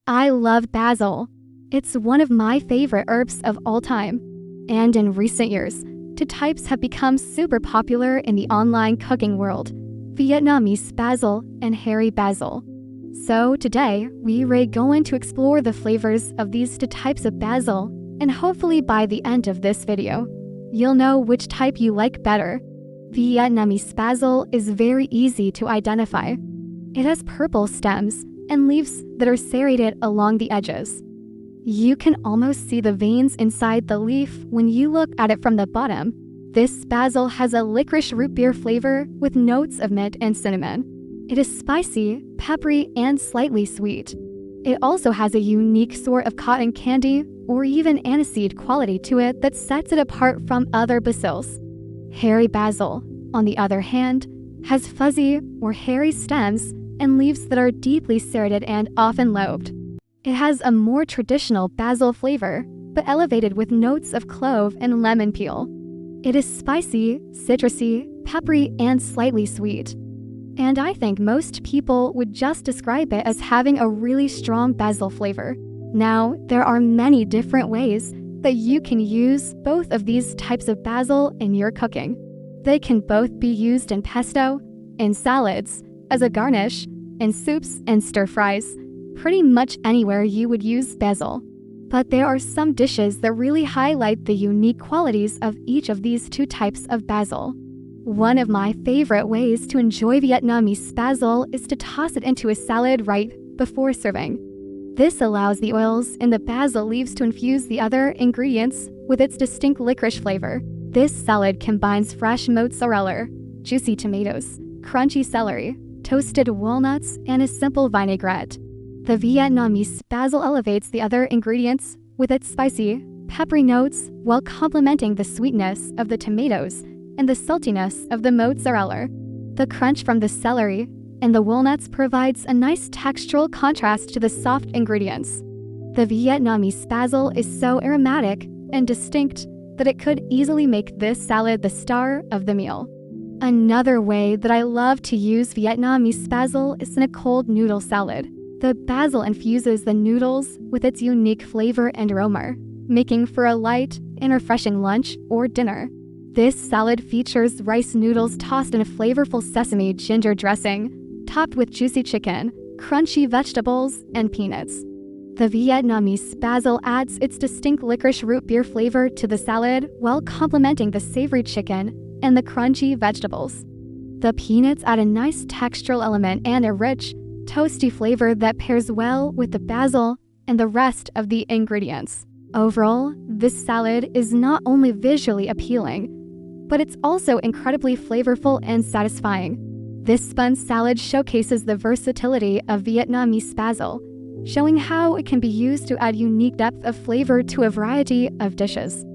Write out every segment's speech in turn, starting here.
I love basil. It's one of my favorite herbs of all time. And in recent years, two types have become super popular in the online cooking world: Vietnamese basil and Hairy Basil. So today, we're going to explore the flavors of these two types of basil, and hopefully by the end of this video, you'll know which type you like better. Vietnamese basil is very easy to identify. It has purple stems and leaves that are serrated along the edges. You can almost see the veins inside the leaf when you look at it from the bottom. This basil has a licorice root beer flavor with notes of mint and cinnamon. It is spicy, peppery, and slightly sweet. It also has a unique sort of cotton candy or even aniseed quality to it that sets it apart from other basils. Hairy basil, on the other hand, has fuzzy or hairy stems and leaves that are deeply serrated and often lobed. It has a more traditional basil flavor, but elevated with notes of clove and lemon peel. It is spicy, citrusy, peppery, and slightly sweet. And I think most people would just describe it as having a really strong basil flavor. Now, there are many different ways that you can use both of these types of basil in your cooking. They can both be used in pesto, in salads, as a garnish, in soups and stir-fries, pretty much anywhere you would use basil. But there are some dishes that really highlight the unique qualities of each of these two types of basil. One of my favorite ways to enjoy Vietnamese basil is to toss it into a salad right before serving. This allows the oils in the basil leaves to infuse the other ingredients with its distinct licorice flavor. This salad combines fresh mozzarella, juicy tomatoes, crunchy celery, toasted walnuts, and a simple vinaigrette. The Vietnamese basil elevates the other ingredients with its spicy, peppery notes while complementing the sweetness of the tomatoes and the saltiness of the mozzarella. The crunch from the celery and the walnuts provides a nice textural contrast to the soft ingredients. The Vietnamese basil is so aromatic and distinct that it could easily make this salad the star of the meal. Another way that I love to use Vietnamese basil is in a cold noodle salad. The basil infuses the noodles with its unique flavor and aroma, making for a light and refreshing lunch or dinner. This salad features rice noodles tossed in a flavorful sesame ginger dressing, topped with juicy chicken, crunchy vegetables, and peanuts. The Vietnamese basil adds its distinct licorice root beer flavor to the salad while complementing the savory chicken and the crunchy vegetables. The peanuts add a nice textural element and a rich, toasty flavor that pairs well with the basil and the rest of the ingredients. Overall, this salad is not only visually appealing, but it's also incredibly flavorful and satisfying. This spun salad showcases the versatility of Vietnamese basil, showing how it can be used to add unique depth of flavor to a variety of dishes.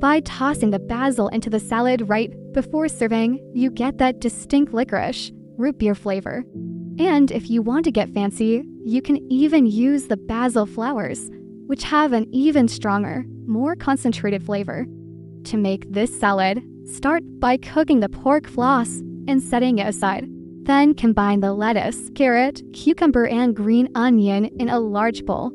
By tossing the basil into the salad right before serving, you get that distinct licorice, root beer flavor. And if you want to get fancy, you can even use the basil flowers, which have an even stronger, more concentrated flavor. To make this salad, start by cooking the pork floss and setting it aside. Then combine the lettuce, carrot, cucumber, and green onion in a large bowl.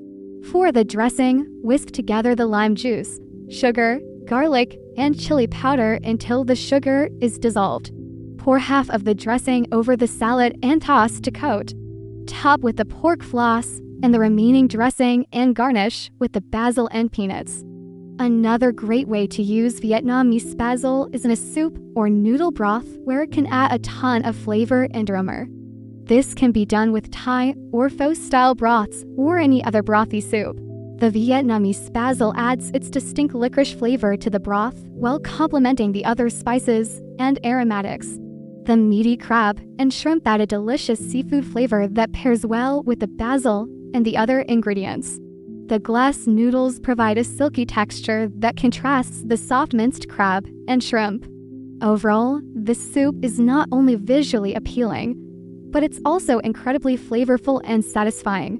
For the dressing, whisk together the lime juice, sugar, garlic, and chili powder until the sugar is dissolved. Pour half of the dressing over the salad and toss to coat. Top with the pork floss and the remaining dressing and garnish with the basil and peanuts. Another great way to use Vietnamese basil is in a soup or noodle broth where it can add a ton of flavor and aroma. This can be done with Thai or pho-style broths or any other brothy soup. The Vietnamese basil adds its distinct licorice flavor to the broth while complementing the other spices and aromatics. The meaty crab and shrimp add a delicious seafood flavor that pairs well with the basil and the other ingredients. The glass noodles provide a silky texture that contrasts the soft minced crab and shrimp. Overall, this soup is not only visually appealing, but it's also incredibly flavorful and satisfying.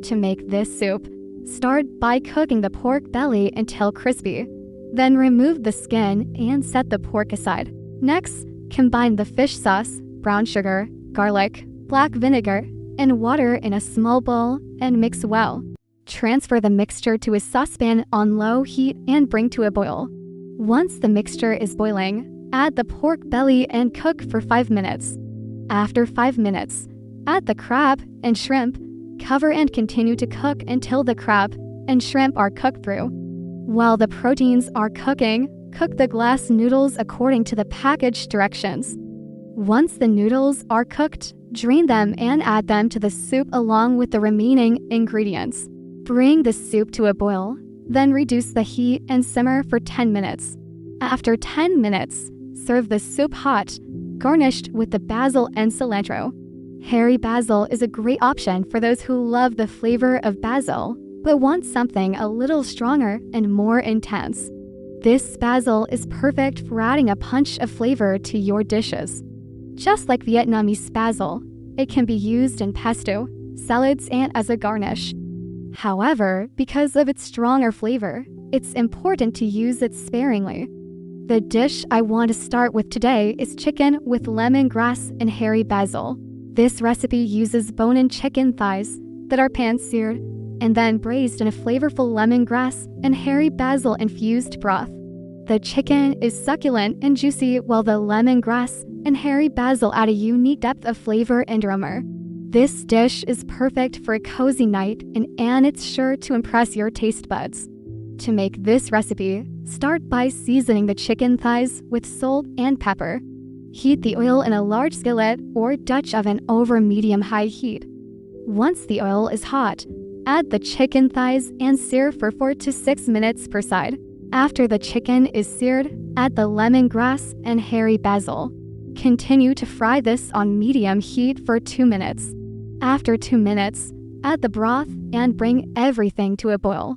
To make this soup, start by cooking the pork belly until crispy. Then remove the skin and set the pork aside. Next, combine the fish sauce, brown sugar, garlic, black vinegar, and water in a small bowl and mix well. Transfer the mixture to a saucepan on low heat and bring to a boil. Once the mixture is boiling, add the pork belly and cook for 5 minutes. After 5 minutes, add the crab and shrimp, cover and continue to cook until the crab and shrimp are cooked through. While the proteins are cooking, cook the glass noodles according to the package directions. Once the noodles are cooked, drain them and add them to the soup along with the remaining ingredients. Bring the soup to a boil, then reduce the heat and simmer for 10 minutes. After 10 minutes, serve the soup hot, garnished with the basil and cilantro. Hairy basil is a great option for those who love the flavor of basil, but want something a little stronger and more intense. This basil is perfect for adding a punch of flavor to your dishes. Just like Vietnamese basil, it can be used in pesto, salads, and as a garnish. However, because of its stronger flavor, it's important to use it sparingly. The dish I want to start with today is chicken with lemongrass and hairy basil. This recipe uses bone-in chicken thighs that are pan-seared and then braised in a flavorful lemongrass and hairy basil infused broth. The chicken is succulent and juicy, while the lemongrass and hairy basil add a unique depth of flavor and aroma. This dish is perfect for a cozy night, and it's sure to impress your taste buds. To make this recipe, start by seasoning the chicken thighs with salt and pepper. Heat the oil in a large skillet or Dutch oven over medium-high heat. Once the oil is hot, add the chicken thighs and sear for 4 to 6 minutes per side. After the chicken is seared, add the lemongrass and hairy basil. Continue to fry this on medium heat for 2 minutes. After 2 minutes, add the broth and bring everything to a boil.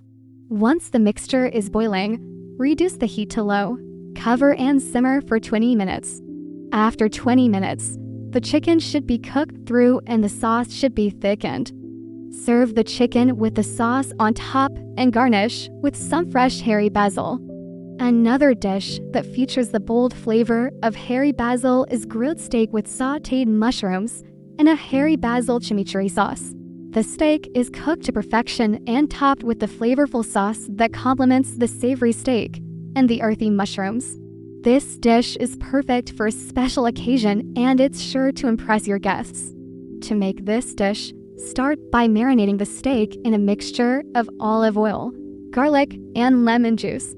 Once the mixture is boiling, reduce the heat to low. Cover and simmer for 20 minutes. After 20 minutes, the chicken should be cooked through and the sauce should be thickened. Serve the chicken with the sauce on top and garnish with some fresh hairy basil. Another dish that features the bold flavor of hairy basil is grilled steak with sautéed mushrooms and a hairy basil chimichurri sauce. The steak is cooked to perfection and topped with the flavorful sauce that complements the savory steak and the earthy mushrooms. This dish is perfect for a special occasion, and it's sure to impress your guests. To make this dish, start by marinating the steak in a mixture of olive oil, garlic, and lemon juice.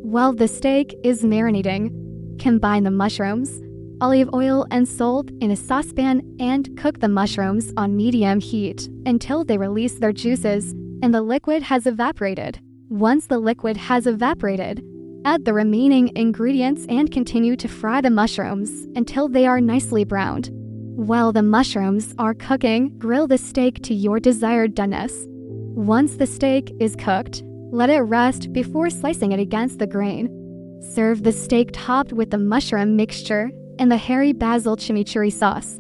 While the steak is marinating, combine the mushrooms, olive oil, and salt in a saucepan and cook the mushrooms on medium heat until they release their juices and the liquid has evaporated. Once the liquid has evaporated, add the remaining ingredients and continue to fry the mushrooms until they are nicely browned. While the mushrooms are cooking, grill the steak to your desired doneness. Once the steak is cooked, let it rest before slicing it against the grain. Serve the steak topped with the mushroom mixture and the hairy basil chimichurri sauce.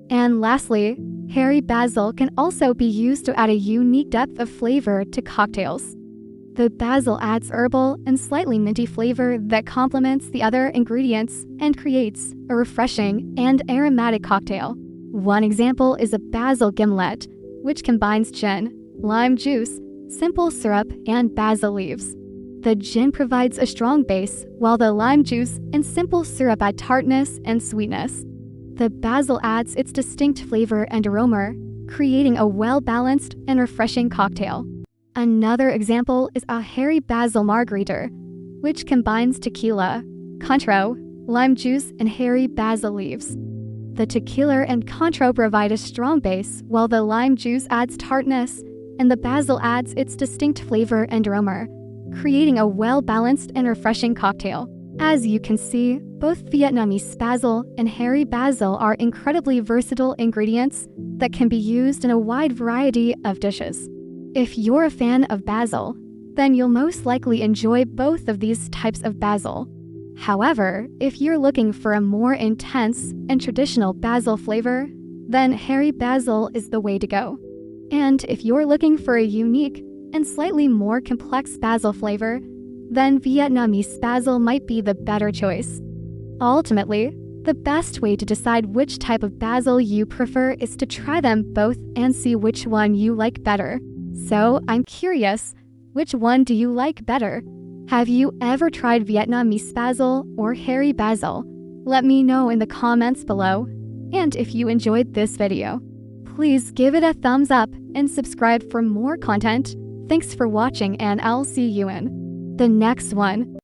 And lastly, hairy basil can also be used to add a unique depth of flavor to cocktails. The basil adds herbal and slightly minty flavor that complements the other ingredients and creates a refreshing and aromatic cocktail. One example is a basil gimlet, which combines gin, lime juice, simple syrup, and basil leaves. The gin provides a strong base, while the lime juice and simple syrup add tartness and sweetness. The basil adds its distinct flavor and aroma, creating a well-balanced and refreshing cocktail. Another example is a hairy basil margarita, which combines tequila, Cointreau, lime juice, and hairy basil leaves. The tequila and Cointreau provide a strong base, while the lime juice adds tartness, and the basil adds its distinct flavor and aroma, creating a well-balanced and refreshing cocktail. As you can see, both Vietnamese basil and hairy basil are incredibly versatile ingredients that can be used in a wide variety of dishes. If you're a fan of basil, then you'll most likely enjoy both of these types of basil. However, if you're looking for a more intense and traditional basil flavor, then hairy basil is the way to go. And if you're looking for a unique and slightly more complex basil flavor, then Vietnamese basil might be the better choice. Ultimately, the best way to decide which type of basil you prefer is to try them both and see which one you like better. So I'm curious, which one do you like better? Have you ever tried Vietnamese basil or hairy basil? Let me know in the comments below. And if you enjoyed this video, please give it a thumbs up and subscribe for more content. Thanks for watching, and I'll see you in the next one.